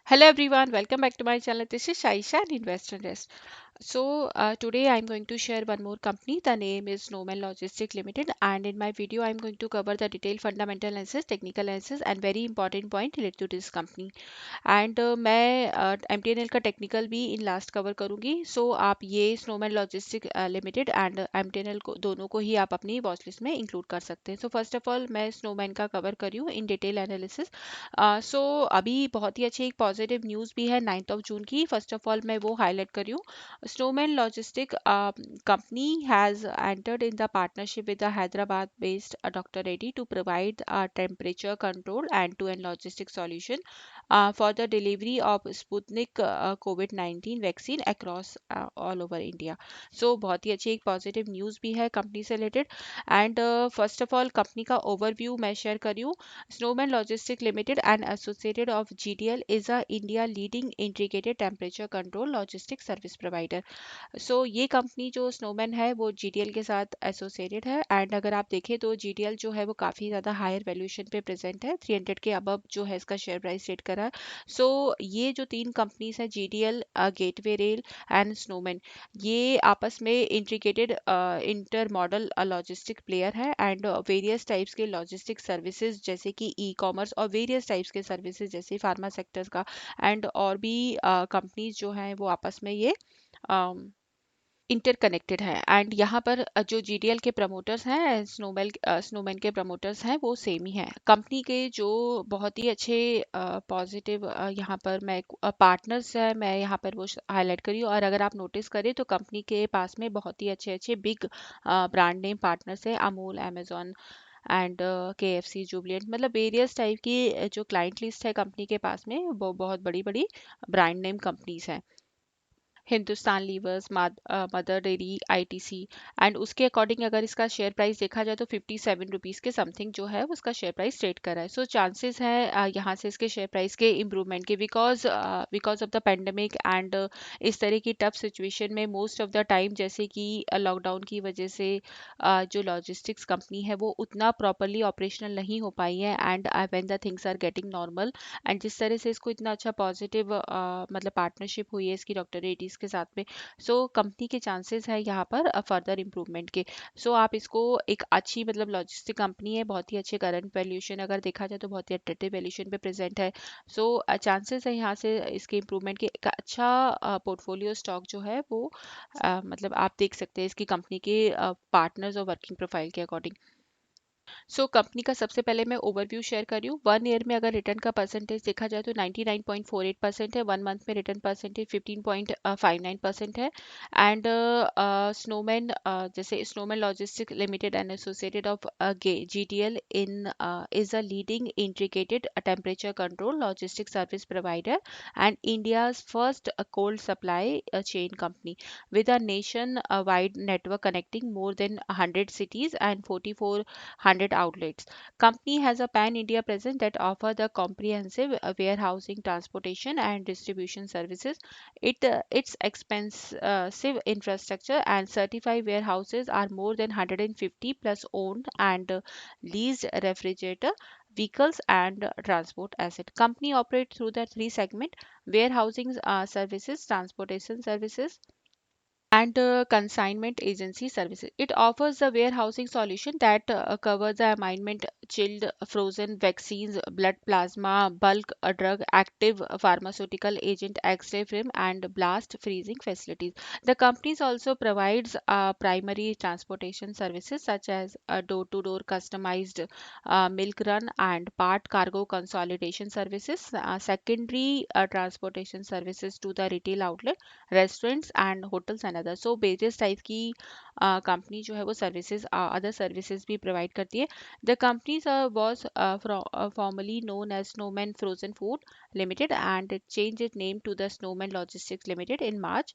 Hello everyone, welcome back to my channel. This is Shaisha and Invest and Rest. Today I'm going to share one more company. The name is Snowman Logistics Limited, and in my video I'm going to cover the detailed fundamental analysis, technical analysis and very important point related to this company. And मैं MTNL का technical भी in last cover करूंगी. सो आप ये snowman logistic limited and MTNL को दोनों को ही आप अपनी वॉच लिस्ट में इंक्लूड कर सकते हैं. सो फर्स्ट ऑफ ऑल मैं स्नोमैन का कवर करी हूँ इन डिटेल एनालिसिस. सो अभी बहुत ही अच्छी एक पॉजिटिव न्यूज़ भी है 9th ऑफ जून की. फर्स्ट ऑफ ऑल मैं वो हाईलाइट करी हूँ. Snowman logistic company has entered in the partnership with the Hyderabad based Dr. Reddy to provide a temperature control end-to-end logistic solution for the delivery of Sputnik COVID-19 vaccine across all over India. So बहुत ही अच्छी एक positive news भी है company से related. And first of all company का overview मैं share करी हूँ. Snowman Logistics Limited and Associated of GDL is a India leading integrated temperature control logistics service provider. ये कंपनी जो स्नोमैन है वो जीडीएल के साथ एसोसिएटेड है. एंड अगर आप देखें तो जीडीएल जो है वो काफ़ी ज़्यादा हायर वैल्यूएशन पे प्रेजेंट है. 300 के अबव जो है इसका शेयर प्राइस रेट करा है. ये जो तीन कंपनीज है GDL, gateway rail and snowman, ये आपस में integrated inter model logistic player है. एंड वेरियस टाइप्स के लॉजिस्टिक सर्विसेज जैसे कि ई कॉमर्स और वेरियस टाइप्स के सर्विसेज जैसे फार्मा सेक्टर का एंड और भी कंपनीज जो हैं वो आपस में ये इंटरकनेक्टेड है. एंड यहाँ पर जो जीडीएल के प्रमोटर्स हैं, स्नोमैन के प्रमोटर्स हैं, वो सेम ही हैं. कंपनी के जो बहुत ही अच्छे पॉजिटिव यहाँ पर मैं पार्टनर्स है मैं यहाँ पर वो हाईलाइट करी हूँ. और अगर आप नोटिस करें तो कंपनी के पास में बहुत ही अच्छे अच्छे बिग ब्रांड नेम पार्टनर्स है. Amul, Amazon and KFC, Jubilant, मतलब वेरियस टाइप की जो क्लाइंट लिस्ट है कंपनी के पास में वो बहुत बड़ी बड़ी ब्रांड नेम कंपनीज हैं. Hindustan levers, mother dairy, ITC. And उसके अकॉर्डिंग अगर इसका शेयर प्राइस देखा जाए तो 57 रुपीज़ के समथिंग जो है उसका शेयर प्राइस ट्रेड कर रहा है. चांसेस है यहाँ से इसके शेयर प्राइस के इम्प्रूवमेंट के, because of the pandemic and इस तरह की टफ सिचुएशन में मोस्ट ऑफ द टाइम जैसे कि लॉकडाउन की वजह से जो लॉजिस्टिक्स कंपनी है वो उतना प्रॉपरली ऑपरेशनल नहीं हो पाई है. And when the things are getting normal and जिस तरह से इसको इतना अच्छा पॉजिटिव मतलब पार्टनरशिप हुई है इसकी डॉक्टर रेड्डीज के साथ में, कंपनी के चांसेस है यहाँ पर फर्दर इम्प्रूवमेंट के. आप इसको एक अच्छी मतलब लॉजिस्टिक कंपनी है, बहुत ही अच्छे करंट वैल्यूएशन अगर देखा जाए तो बहुत ही अट्रैक्टिव वैल्यूएशन पे प्रेजेंट है. चांसेस है यहाँ से इसके इम्प्रूवमेंट के. एक अच्छा पोर्टफोलियो स्टॉक जो है वो मतलब आप देख सकते हैं इसकी कंपनी के पार्टनर्स और वर्किंग प्रोफाइल के अकॉर्डिंग. कंपनी का सबसे पहले मैं ओवरव्यू शेयर कर रही हूँ. 1 ईयर में अगर रिटर्न का परसेंटेज देखा जाए तो 99.48% है. 1 मंथ में रिटर्न परसेंटेज 15.59% है. एंड स्नोमैन जैसे snowman logistic limited and associated of GTL in is a leading integrated temperature control logistic service provider and India's first cold supply chain company with a nation-wide network connecting more than 100 cities and 4,400 outlets. Company has a pan-India presence that offer the comprehensive warehousing, transportation, and distribution services. Its expensive infrastructure and certified warehouses are more than 150 plus owned and leased refrigerator vehicles and transport asset. Company operate through the three segment: warehousing services, transportation services, and consignment agency services. It offers a warehousing solution that covers the amendment, chilled, frozen vaccines, blood plasma, bulk drug, active pharmaceutical agent, X-ray film, and blast freezing facilities. The companies also provides primary transportation services such as door-to-door customized milk run and part cargo consolidation services, secondary transportation services to the retail outlet, restaurants and hotels and other. Various type की company जो है वो services other services भी provide करती है. The companies was formerly known as Snowman Frozen Food Limited and it change it name to the Snowman Logistics Limited in March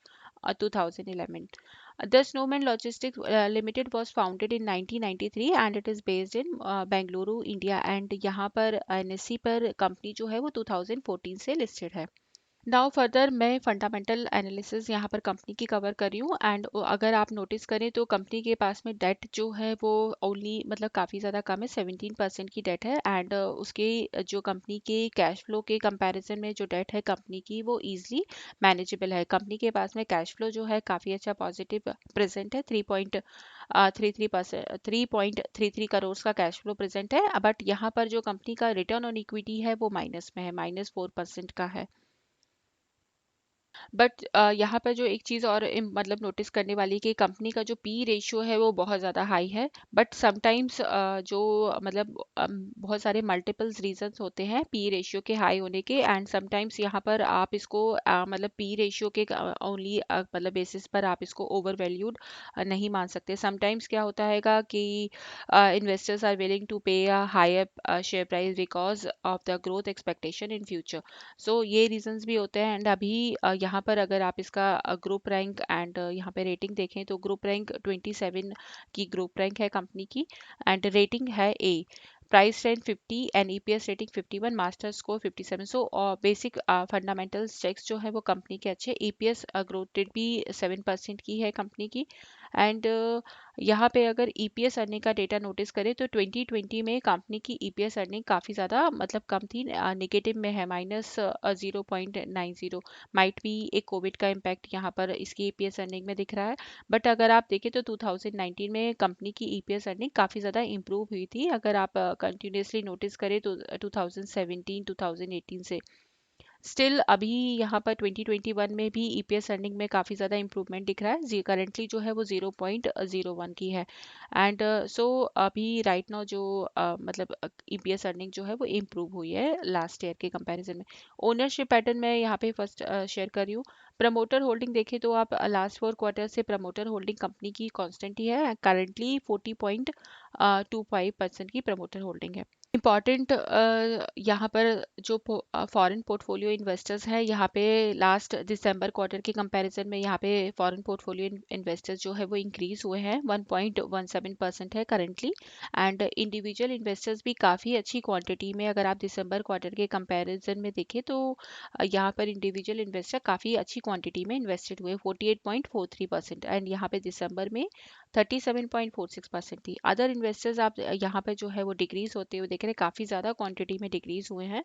2011. The Snowman Logistics Limited was founded in 1993 and it is based in Bengaluru, India. And यहाँ पर NSE पर company जो है वो 2014 से listed है. Now further मैं fundamental analysis यहाँ पर कंपनी की कवर कर रही हूँ। एंड अगर आप नोटिस करें तो कंपनी के पास में डेट जो है वो ओनली मतलब काफ़ी ज़्यादा कम है, 17% की डेट है। एंड उसके जो कंपनी के कैश फ्लो के कंपैरिजन में जो डेट है कंपनी की वो ईजिली मैनेजेबल है। कंपनी के पास में कैश फ्लो जो है काफ़ी अच्छा पॉजिटिव प्रेजेंट है, 3.33 करोड़ का कैश फ्लो प्रेजेंट है। बट यहाँ पर जो कंपनी का रिटर्न ऑन इक्विटी है वो माइनस में है, -4% का है। बट यहाँ पर जो एक चीज़ और मतलब नोटिस करने वाली कि कंपनी का जो पी रेशियो है वो बहुत ज़्यादा हाई है। बट समटाइम्स जो मतलब बहुत सारे मल्टीपल्स रीजंस होते हैं पी रेशियो के हाई होने के। एंड समटाइम्स यहाँ पर आप इसको मतलब पी रेशियो के ओनली मतलब बेसिस पर आप इसको ओवर वैल्यूड नहीं मान सकते। समटाइम्स क्या होता हैगा कि investors are willing to pay a higher share price because of the growth expectation in future. So ये रीजंस भी होते हैं। एंड अभी यहाँ पर अगर आप इसका ग्रुप रैंक एंड यहाँ पे रेटिंग देखें तो ग्रुप रैंक 27 की ग्रुप रैंक है कंपनी की। एंड रेटिंग है A, price range 50 and EPS rating 51, master score 57। So basic fundamentals checks जो है वो कंपनी के अच्छे। ईपीएस ग्रोथ रेट भी 7% की है कंपनी की। एंड यहाँ पे अगर ईपीएस अर्निंग का डेटा नोटिस करें तो 2020 में कंपनी की ईपीएस अर्निंग काफ़ी ज़्यादा मतलब कम थी, नेगेटिव में है, -0.90। माइट भी एक कोविड का इम्पैक्ट यहाँ पर इसकी ईपीएस अर्निंग में दिख रहा है। बट अगर आप देखें तो 2019 में कंपनी की ईपीएस अर्निंग काफ़ी ज़्यादा इंप्रूव हुई थी। अगर आप कंटिन्यूसली नोटिस करें तो 2017 2018 से स्टिल अभी यहाँ पर 2021 में भी ईपीएस अर्निंग में काफ़ी ज़्यादा इंप्रूवमेंट दिख रहा है। जी करंटली जो है वो 0.01 की है। एंड सो अभी राइट नाउ जो मतलब ईपीएस अर्निंग जो है वो इम्प्रूव हुई है लास्ट ईयर के कंपैरिजन में। ओनरशिप पैटर्न में यहाँ पे फर्स्ट शेयर कर रही हूँ। प्रमोटर होल्डिंग देखें तो आप लास्ट 4 क्वार्टर से प्रमोटर होल्डिंग कंपनी की कांस्टेंट ही है। करंटली 40.25% की प्रमोटर होल्डिंग है। इम्पॉर्टेंट यहाँ पर जो फॉरेन पोर्टफोलियो इन्वेस्टर्स हैं यहाँ पे लास्ट दिसंबर क्वार्टर के कंपैरिजन में यहाँ पे फॉरेन पोर्टफोलियो इन्वेस्टर्स जो है वो इंक्रीज हुए हैं, 1.17% है करंटली। एंड इंडिविजुअल इन्वेस्टर्स भी काफ़ी अच्छी क्वांटिटी में अगर आप दिसंबर क्वार्टर के कंपैरिजन में देखें तो यहाँ पर इंडिविजुअल इन्वेस्टर काफ़ी अच्छी क्वांटिटी में इन्वेस्टेड हुए, 48.43%। एंड यहाँ पे दिसंबर में 37.46% थी। अदर इन्वेस्टर्स आप यहाँ पे जो है वो डिक्रीज होते हुए देख रहे हैं, काफ़ी ज़्यादा क्वांटिटी में डिक्रीज हुए हैं।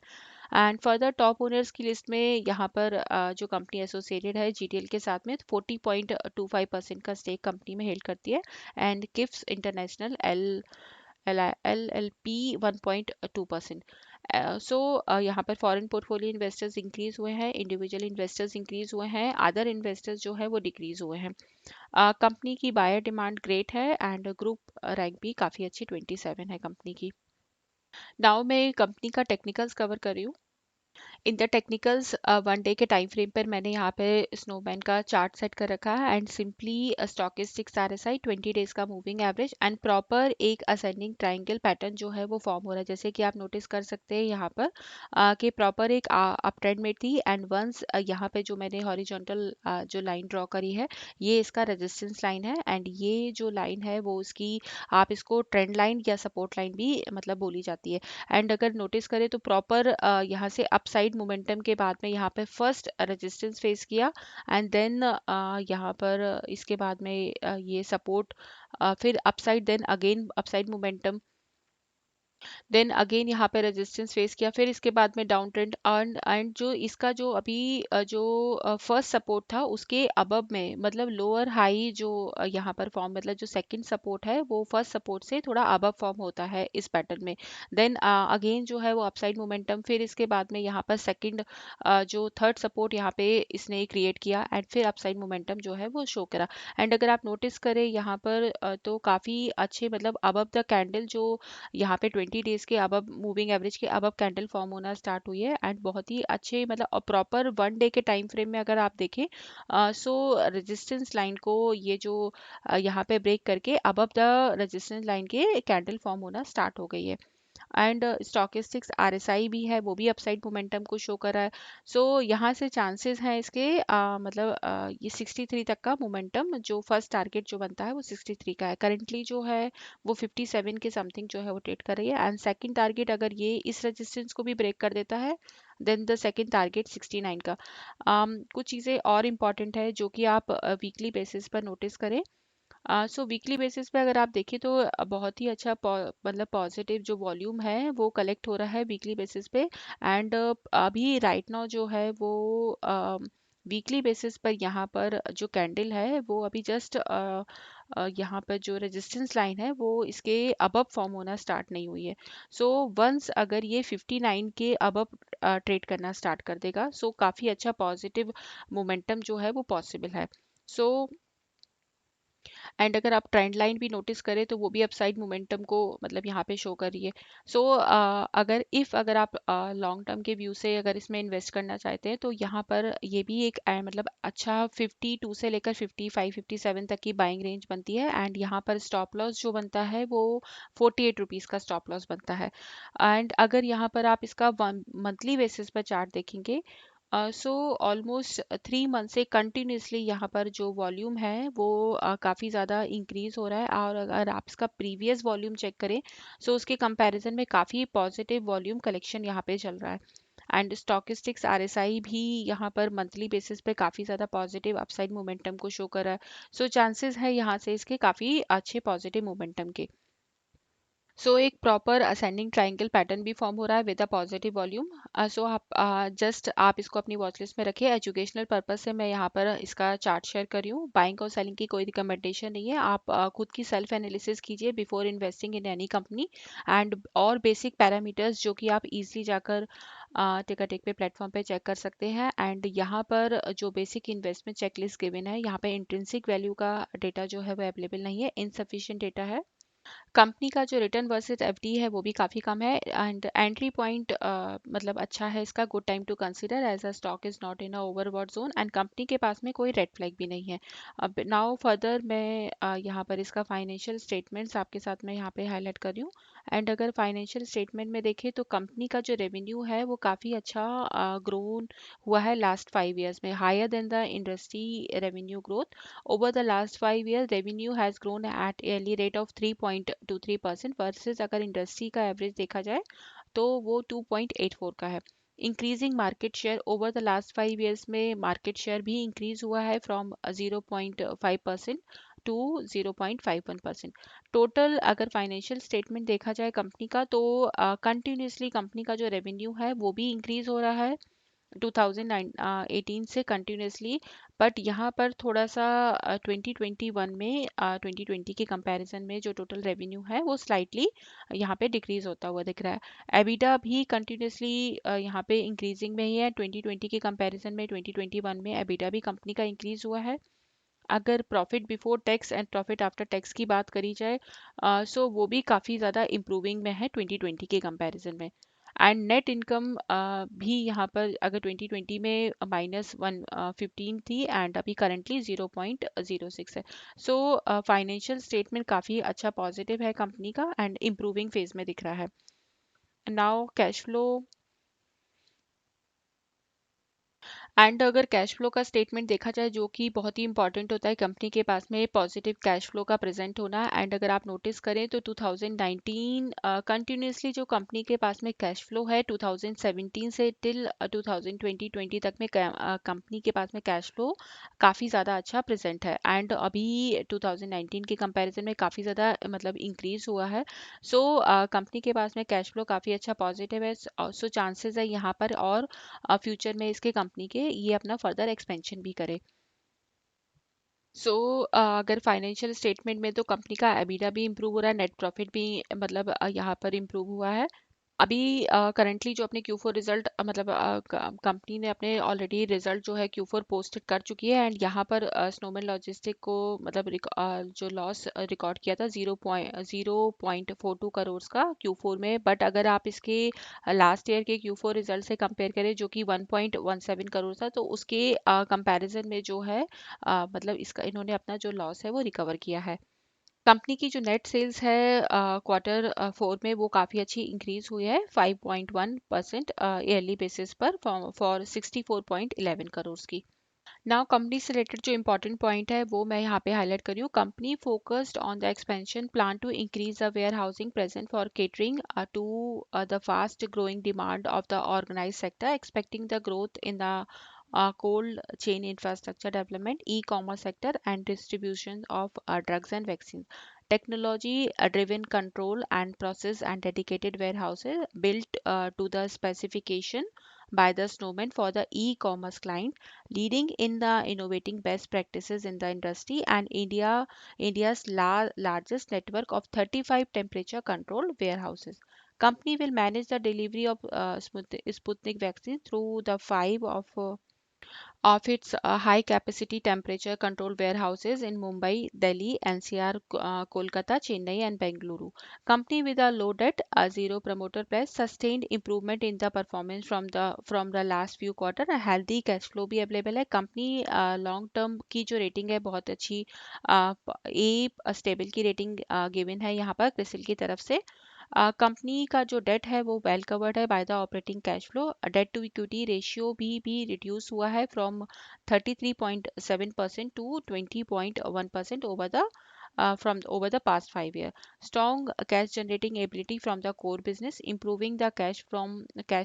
एंड फर्दर टॉप ओनर्स की लिस्ट में यहाँ पर जो कंपनी एसोसिएटेड है जीटीएल के साथ में 40.25% का स्टेक कंपनी में हेल्ड करती है। And Kifs international L L P 1.2%। So यहाँ पर फॉरेन पोर्टफोलियो इन्वेस्टर्स इंक्रीज हुए हैं, इंडिविजुअल इन्वेस्टर्स इंक्रीज हुए हैं, अदर इन्वेस्टर्स जो है वो डिक्रीज हुए हैं। कंपनी की बायर डिमांड ग्रेट है एंड ग्रुप रैंक भी काफ़ी अच्छी 27 है कंपनी की। नाउ मैं कंपनी का टेक्निकल्स कवर कर रही हूँ। इन द टेक्निकल्स 1 डे के टाइम फ्रेम पर मैंने यहाँ पे स्नोमैन का चार्ट सेट कर रखा है। एंड सिंपली स्टॉकिस्टिक्स आरएसआई 20 डेज का मूविंग एवरेज एंड प्रॉपर एक असेंडिंग ट्राइंगल पैटर्न जो है वो फॉर्म हो रहा है, जैसे कि आप नोटिस कर सकते हैं यहाँ पर कि प्रॉपर एक अप ट्रेंड में थी। एंड वंस यहाँ पे जो मैंने हॉरिजॉन्टल जो लाइन ड्रॉ करी है ये इसका रेजिस्टेंस लाइन है। एंड ये जो लाइन है वो उसकी आप इसको ट्रेंड लाइन या सपोर्ट लाइन भी मतलब बोली जाती है। एंड अगर नोटिस करें तो प्रॉपर यहाँ से अपसाइड मोमेंटम के बाद में यहाँ पे फर्स्ट रेजिस्टेंस फेस किया। एंड देन यहाँ पर इसके बाद में ये सपोर्ट, फिर upside, then again upside momentum, then again यहाँ पे रेजिस्टेंस फेस किया, फिर इसके बाद में डाउन ट्रेंड। एंड जो इसका जो अभी जो फर्स्ट सपोर्ट था उसके अबव में मतलब लोअर हाई जो यहाँ पर फॉर्म मतलब जो सेकंड सपोर्ट है वो फर्स्ट सपोर्ट से थोड़ा अबव फॉर्म होता है इस पैटर्न में। देन अगेन जो है वो अपसाइड मोमेंटम, फिर इसके बाद में यहाँ पर सेकंड जो थर्ड सपोर्ट यहाँ पे इसने क्रिएट किया एंड फिर अपसाइड मोमेंटम जो है वो शो करा। एंड अगर आप नोटिस करें यहाँ पर तो काफ़ी अच्छे मतलब अबव द कैंडल जो यहाँ पे 20 डेज के अबव मूविंग एवरेज के अबव कैंडल फॉर्म होना स्टार्ट हुई है। एंड बहुत ही अच्छे मतलब प्रॉपर 1 डे के टाइम फ्रेम में अगर आप देखें सो रेजिस्टेंस लाइन को ये जो यहाँ पे ब्रेक करके अबव द रेजिस्टेंस लाइन के कैंडल फॉर्म होना स्टार्ट हो गई है। एंड स्टॉकिस्टिक्स आरएसआई भी है वो भी अपसाइड मोमेंटम को शो कर रहा है। सो यहाँ से चांसेस हैं इसके मतलब ये 63 तक का मोमेंटम जो फर्स्ट टारगेट जो बनता है वो 63 का है। करंटली जो है वो 57 के समथिंग जो है वो ट्रेड कर रही है। एंड सेकंड टारगेट अगर ये इस रेजिस्टेंस को भी ब्रेक कर देता है देन द सेकंड टारगेट 69 का। कुछ चीज़ें और इम्पॉर्टेंट है जो कि आप वीकली बेसिस पर नोटिस करें। सो वीकली बेसिस पे अगर आप देखें तो बहुत ही अच्छा मतलब पॉजिटिव जो वॉल्यूम है वो कलेक्ट हो रहा है वीकली बेसिस पे। एंड अभी राइट नाउ जो है वो वीकली बेसिस पर यहाँ पर जो कैंडल है वो अभी जस्ट यहाँ पर जो रेजिस्टेंस लाइन है वो इसके अबव फॉर्म होना स्टार्ट नहीं हुई है। सो वंस अगर ये 59 के अबव ट्रेड करना स्टार्ट कर देगा, सो काफ़ी अच्छा पॉजिटिव मोमेंटम जो है वो पॉसिबल है। सो एंड अगर आप ट्रेंड लाइन भी नोटिस करें तो वो भी अपसाइड मोमेंटम को मतलब यहाँ पे शो कर रही है। सो अगर आप लॉन्ग टर्म के व्यू से अगर इसमें इन्वेस्ट करना चाहते हैं तो यहाँ पर ये भी एक मतलब अच्छा 52 से लेकर 55-57 तक की बाइंग रेंज बनती है। एंड यहाँ पर स्टॉप लॉस जो बनता है वो 48 रुपीज़ का स्टॉप लॉस बनता है। एंड अगर यहाँ पर आप इसका मंथली बेसिस पर चार्ट देखेंगे, सो ऑलमोस्ट 3 मंथ से कंटिन्यूसली यहाँ पर जो वॉल्यूम है वो काफ़ी ज़्यादा इंक्रीज हो रहा है। और अगर आप इसका प्रीवियस वॉल्यूम चेक करें, सो उसके कंपैरिजन में काफ़ी पॉजिटिव वॉल्यूम कलेक्शन यहाँ पे चल रहा है। एंड स्टॉकिस्टिक्स आरएसआई भी यहाँ पर मंथली बेसिस पे काफ़ी ज़्यादा पॉजिटिव अपसाइड मोमेंटम को शो कर रहा है। सो चांसेस है यहाँ से इसके काफ़ी अच्छे पॉजिटिव मोमेंटम के। सो एक प्रॉपर असेंडिंग ट्रायंगल पैटर्न भी फॉर्म हो रहा है विद अ पॉजिटिव वॉल्यूम। सो आप जस्ट आप इसको अपनी वॉच लिस्ट में रखिए। एजुकेशनल पर्पस से मैं यहाँ पर इसका चार्ट शेयर कर रही हूँ। बाइंग और सेलिंग की कोई रिकमेंडेशन नहीं है। आप खुद की सेल्फ एनालिसिस कीजिए before investing in any company. And और बेसिक पैरामीटर्स जो कि आप इजीली जाकर टिकटेक पे प्लेटफॉर्म पे चेक कर सकते हैं। एंड यहाँ पर जो बेसिक इन्वेस्टमेंट चेकलिस्ट गिवन है, यहाँ पे इंट्रिंसिक वैल्यू का डेटा जो है वो अवेलेबल नहीं है, इनसफिशिएंट डेटा है। कंपनी का जो रिटर्न वर्सेस एफडी है वो भी काफ़ी कम है। एंड एंट्री पॉइंट मतलब अच्छा है इसका, good time to consider as a stock is not in a overbought zone. And company के पास में कोई रेड फ्लैग भी नहीं है। अब नाउ फर्दर मैं यहाँ पर इसका फाइनेंशियल स्टेटमेंट्स आपके साथ मैं यहाँ पे हाईलाइट कर रही हूँ। एंड अगर फाइनेंशियल स्टेटमेंट में देखें तो कंपनी का जो रेवेन्यू है वो काफ़ी अच्छा ग्रोन हुआ है लास्ट 5 years में, higher than the industry revenue growth. Over the last 5 years, revenue has grown at yearly rate of 3.23% versus अगर इंडस्ट्री का एवरेज देखा जाए तो वो 2.84 का है। Increasing market share over the last 5 years में मार्केट शेयर भी इंक्रीज हुआ है फ्रॉम 0.5% टू 0.51%। टोटल अगर फाइनेंशियल स्टेटमेंट देखा जाए कंपनी का तो कंटिन्यूसली कंपनी का जो रेवेन्यू है वो भी इंक्रीज हो रहा है 2018 से कंटिन्यूसली। बट यहाँ पर थोड़ा सा 2021 में 2020 के कंपैरिजन में जो टोटल रेवेन्यू है वो स्लाइटली यहाँ पे डिक्रीज होता हुआ दिख रहा है। एबिटा भी कंटिन्यूसली यहाँ पे इंक्रीजिंग में ही है। 2020 के कंपैरिजन में 2021 में एबिटा भी कंपनी का इंक्रीज हुआ है। अगर profit before tax and profit after tax की बात करी जाए, सो वो भी काफ़ी ज़्यादा इम्प्रूविंग में है 2020 के कंपैरिजन में। एंड नेट इनकम भी यहाँ पर अगर 2020 में -115 थी एंड अभी करंटली 0.06 है। सो फाइनेंशियल स्टेटमेंट काफ़ी अच्छा पॉजिटिव है कंपनी का एंड इम्प्रूविंग फेज में दिख रहा है। Now cash flow. एंड अगर कैश फ्लो का स्टेटमेंट देखा जाए जो कि बहुत ही इंपॉर्टेंट होता है कंपनी के पास में पॉजिटिव कैश फ्लो का प्रेजेंट होना। एंड अगर आप नोटिस करें तो 2019 कंटिन्यूसली जो कंपनी के पास में कैश फ्लो है 2017 से टिल 2020 तक में कंपनी के पास में कैश फ्लो काफ़ी ज़्यादा अच्छा प्रेजेंट है। एंड अभी 2019 के कंपैरिजन में काफ़ी ज़्यादा मतलब इंक्रीज हुआ है। सो कंपनी के पास में कैश फ्लो काफ़ी अच्छा पॉजिटिव है। सो चांसेस है यहाँ पर और फ्यूचर में इसके कंपनी के ये अपना फर्दर एक्सपेंशन भी करे। सो अगर फाइनेंशियल स्टेटमेंट में तो कंपनी का एबिटा भी इंप्रूव हो रहा है, नेट प्रॉफिट भी मतलब यहाँ पर इंप्रूव हुआ है। अभी करंटली जो अपने Q4 रिजल्ट मतलब कंपनी ने अपने ऑलरेडी रिजल्ट जो है Q4 पोस्ट कर चुकी है। एंड यहाँ पर स्नोमैन लॉजिस्टिक को मतलब जो लॉस रिकॉर्ड किया था 0.42 करोड़ का Q4 में। बट अगर आप इसके लास्ट ईयर के Q4 रिजल्ट से कंपेयर करें जो कि 1.17 करोड़ था, तो उसके कंपैरिजन में जो है मतलब इसका इन्होंने अपना जो लॉस है वो रिकवर किया है। कंपनी की जो नेट सेल्स है क्वार्टर 4 में वो काफ़ी अच्छी इंक्रीज हुई है 5.1% ईयरली बेसिस पर फॉर 64.11 करोड़ की। नाउ कंपनी से रिलेटेड जो इंपॉर्टेंट पॉइंट है वो मैं यहाँ पे हाईलाइट कर रही हूँ. Company focused on the expansion plan to increase the warehousing present for catering to the fast growing demand of the organize sector, expecting the growth in the cold chain infrastructure development, e-commerce sector, and distribution of drugs and vaccines. Technology driven control and process and dedicated warehouses built to the specification by the Snowman for the e-commerce client, leading in the innovating best practices in the industry, and India's largest network of 35 temperature controlled warehouses. Company will manage the delivery of Sputnik vaccine through the five of its high capacity temperature controlled warehouses in Mumbai, Delhi, NCR, Kolkata, Chennai, and Bengaluru. Company with a low debt, a zero promoter pledge, sustained improvement in the performance from the last few quarter, a healthy cash flow भी available है. Company long term की जो rating है बहुत अच्छी ए stable की rating given है यहाँ पर क्रिसिल की तरफ से. कंपनी का जो डेट है वो वेल कवर्ड है by the operating cash flow. Debt to equity ratio भी रिड्यूस हुआ है from 33.7% to 20.1% over the past 5 years. Strong cash generating ability from the core business, improving the cash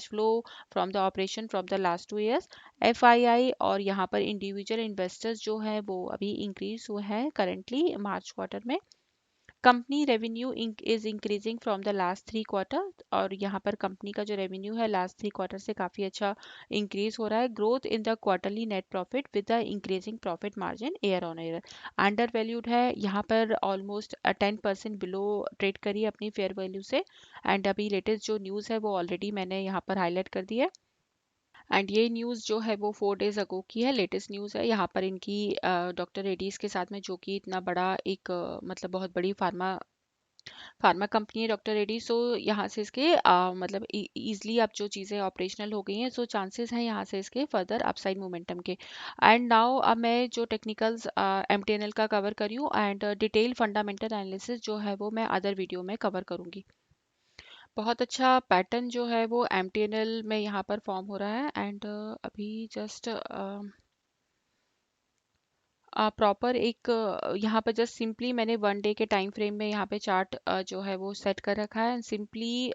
flow from the operation from the last 2 years. FII और यहाँ पर individual investors जो है वो अभी इंक्रीज हुए हैं करंटली मार्च क्वार्टर में. Company revenue is increasing from the last 3 quarter, और यहाँ पर कंपनी का जो रेवेन्यू है लास्ट 3 क्वार्टर से काफ़ी अच्छा इंक्रीज हो रहा है. Growth in the quarterly net profit with the increasing profit margin year on year. Under valued है यहाँ पर ऑलमोस्ट 10% बिलो ट्रेड करी है अपनी फेयर वैल्यू से. एंड अभी लेटेस्ट जो न्यूज़ है वो ऑलरेडी मैंने यहाँ पर हाईलाइट कर दी है. एंड ये न्यूज़ जो है वो 4 डेज अगो की है, लेटेस्ट न्यूज़ है. यहाँ पर इनकी डॉक्टर रेड्डीज के साथ में जो कि इतना बड़ा एक मतलब बहुत बड़ी फार्मा कंपनी है डॉक्टर रेड्डी. सो यहाँ से इसके मतलब ईजिली अब जो चीज़ें ऑपरेशनल हो गई हैं, सो चांसेस हैं यहाँ से इसके फर्दर अपसाइड मोमेंटम के. एंड नाउ अब मैं जो टेक्निकल्स एमटीएनएल का कवर करी हूँ, एंड डिटेल फंडामेंटल एनालिसिस जो है वो मैं अदर वीडियो में कवर करूँगी. बहुत अच्छा पैटर्न जो है वो एमटीएनएल में यहाँ पर फॉर्म हो रहा है. एंड अभी जस्ट प्रॉपर एक यहाँ पर जस्ट सिंपली मैंने 1 डे के टाइम फ्रेम में यहाँ पे चार्ट जो है वो सेट कर रखा है. सिंपली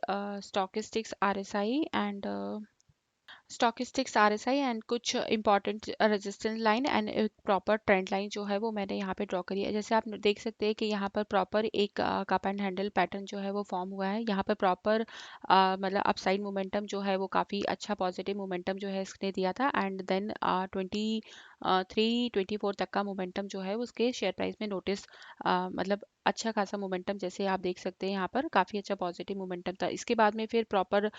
स्टॉकिस्टिक्स आरएसआई एंड कुछ इंपॉर्टेंट रेजिस्टेंस लाइन एंड एक प्रॉपर ट्रेंड लाइन जो है वो मैंने यहाँ पे ड्रॉ करी है. जैसे आप देख सकते हैं कि यहाँ पर प्रॉपर एक कप एंड हैंडल पैटर्न जो है वो फॉर्म हुआ है. यहाँ पर प्रॉपर मतलब अपसाइड मोमेंटम जो है वो काफ़ी अच्छा पॉजिटिव मोमेंटम जो है इसने दिया था. एंड देन 23-24 तक का मोमेंटम जो है उसके शेयर प्राइस में नोटिस मतलब अच्छा खासा मोमेंटम जैसे आप देख सकते हैं यहाँ पर काफ़ी अच्छा पॉजिटिव मोमेंटम था. इसके बाद में फिर प्रॉपर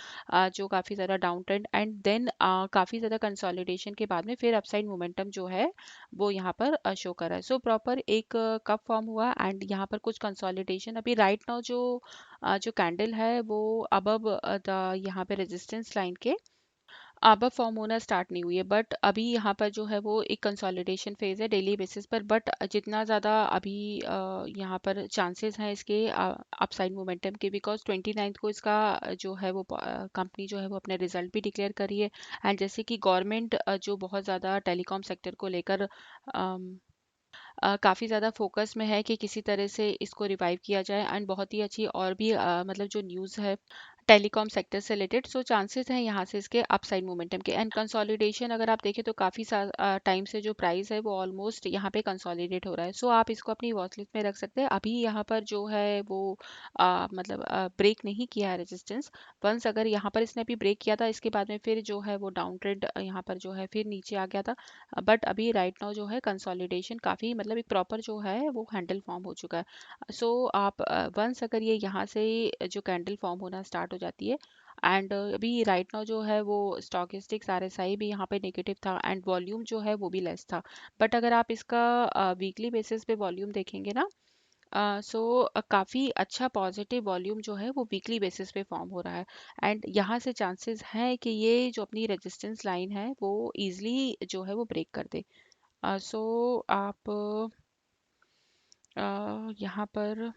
जो काफ़ी ज़्यादा डाउन ट्रेंड एंड देन काफ़ी ज़्यादा कंसोलिडेशन के बाद में फिर अपसाइड मोमेंटम जो है वो यहाँ पर शो कर रहा है. सो प्रॉपर एक कप फॉर्म हुआ एंड यहाँ पर कुछ कंसोलिडेशन अभी राइट नाउ जो कैंडल है वो अबव द यहाँ पे रेजिस्टेंस लाइन के अब फॉर्म होना स्टार्ट नहीं हुई है. बट अभी यहाँ पर जो है वो एक कंसोलिडेशन फेज है डेली बेसिस पर. बट जितना ज़्यादा अभी यहाँ पर चांसेस हैं इसके अपसाइड मोमेंटम के, बिकॉज 29 को इसका जो है वो कंपनी जो है वो अपने रिजल्ट भी डिक्लेयर करी है. एंड जैसे कि गवर्नमेंट जो बहुत ज़्यादा टेलीकॉम सेक्टर को लेकर काफ़ी ज़्यादा फोकस में है कि किसी तरह से इसको रिवाइव किया जाए. एंड बहुत ही अच्छी और भी मतलब जो न्यूज़ है टेलीकॉम सेक्टर से रिलेटेड, सो चांसेस हैं यहाँ से इसके अपसाइड मोमेंटम के. एंड कंसोलिडेशन अगर आप देखें तो काफ़ी टाइम से जो प्राइस है वो ऑलमोस्ट यहाँ पे कंसोलिडेट हो रहा है. सो आप इसको अपनी वॉच लिस्ट में रख सकते हैं. अभी यहाँ पर जो है वो मतलब ब्रेक नहीं किया है रेजिस्टेंस. वंस अगर यहाँ पर इसने अभी ब्रेक किया था इसके बाद में फिर जो है वो डाउन ट्रेंड यहाँ पर जो है फिर नीचे आ गया था. बट अभी राइट नाउ जो है कंसोलिडेशन काफ़ी मतलब एक प्रॉपर जो है वो हैंडल फॉर्म हो चुका है. सो आप वंस अगर ये यहाँ से जो कैंडल फॉर्म होना स्टार्ट हो जाती है, एंड अभी राइट नाउ जो है वो स्टॉकिस्टिक्स आरएसआई भी यहाँ पे नेगेटिव था एंड वॉल्यूम जो है वो भी लेस था. बट अगर आप इसका वीकली बेसिस पे वॉल्यूम देखेंगे ना, सो काफ़ी अच्छा पॉजिटिव वॉल्यूम जो है वो वीकली बेसिस पे फॉर्म हो रहा है. एंड यहाँ से चांसेस हैं कि ये जो अपनी रेजिस्टेंस लाइन है वो इजीली जो है वो ब्रेक कर दे. सो आप यहाँ पर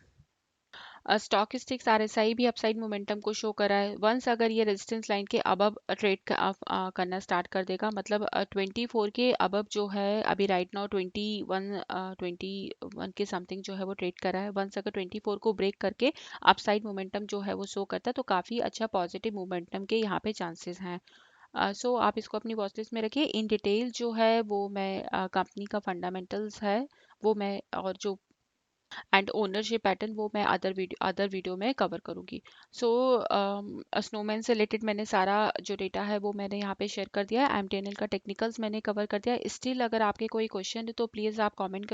स्टॉकिस्टिक्स आरएसआई भी अपसाइड मोमेंटम को शो कर रहा है। वंस अगर ये रेजिस्टेंस लाइन के अबव ट्रेड करना स्टार्ट कर देगा, मतलब 24 के अबव जो है अभी राइट नाउ 21 के समथिंग जो है वो ट्रेड कर रहा है। वंस अगर 24 को ब्रेक करके अपसाइड मोमेंटम जो है वो शो करता है तो काफ़ी अच्छा पॉजिटिव मोमेंटम के यहाँ पे चांसेस हैं। सो आप इसको अपनी वॉच लिस्ट में रखिए। इन डिटेल जो है वो मैं कंपनी का फंडामेंटल्स है वो मैं, और जो एंड ओनरशिप पैटर्न वो मैं अदर वीडियो में कवर करूँगी। सो स्नोमैन से रिलेटेड मैंने सारा जो डेटा है वो मैंने यहाँ पे शेयर कर दिया है। एमटीएनएल का टेक्निकल्स मैंने कवर कर दिया है। स्टिल अगर आपके कोई क्वेश्चन है तो प्लीज़ आप कमेंट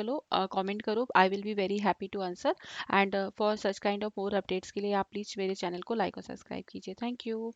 करो, I will be very happy to answer. And for such kind of more updates के लिए आप प्लीज़ मेरे चैनल को लाइक और सब्सक्राइब कीजिए। Thank you.